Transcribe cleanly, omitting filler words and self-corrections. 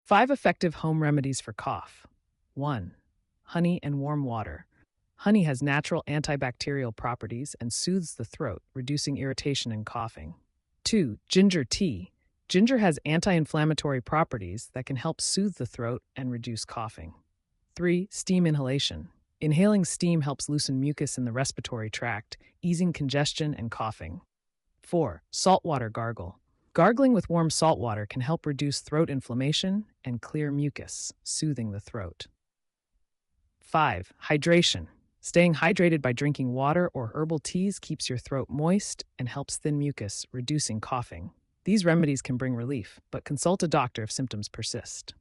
5 effective home remedies for cough. 1. Honey and warm water. Honey has natural antibacterial properties and soothes the throat, reducing irritation and coughing. 2. Ginger tea. Ginger has anti-inflammatory properties that can help soothe the throat and reduce coughing. 3. Steam inhalation. Inhaling steam helps loosen mucus in the respiratory tract, easing congestion and coughing. 4. Saltwater gargle. Gargling with warm salt water can help reduce throat inflammation and clear mucus, soothing the throat. 5. Hydration. Staying hydrated by drinking water or herbal teas keeps your throat moist and helps thin mucus, reducing coughing. These remedies can bring relief, but consult a doctor if symptoms persist.